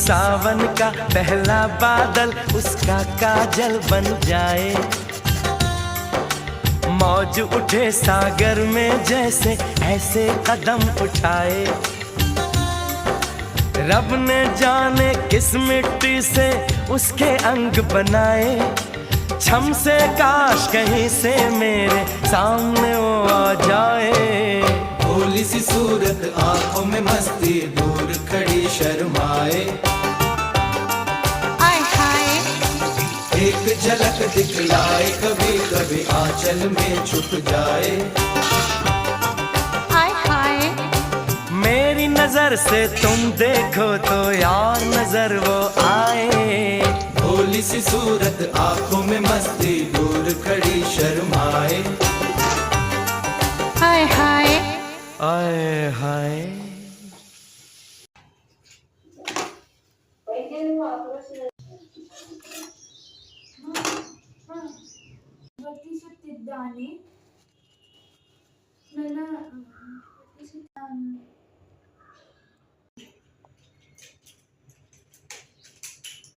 सावन का पहला बादल उसका काजल बन जाए। मौज उठे सागर में जैसे ऐसे कदम उठाए। रब ने जाने किस मिट्टी से उसके अंग बनाए। छम से काश कहीं से मेरे सामने वो आ जाए। भोली सी सूरत आंखों में मस्ती, दूर खड़ी शर्माए। आय हाय एक झलक दिखलाए, कभी कभी आंचल में छुप जाए। आय हाय मेरी नजर से तुम देखो तो यार नजर वो आए। भोली सी सूरत आंखों में मस्ती, दूर खड़ी शर्माए। आय हाय आए हाय। ವರ್ತಿಸುತ್ತಿದ್ದಾನೆ. ನನ್ನ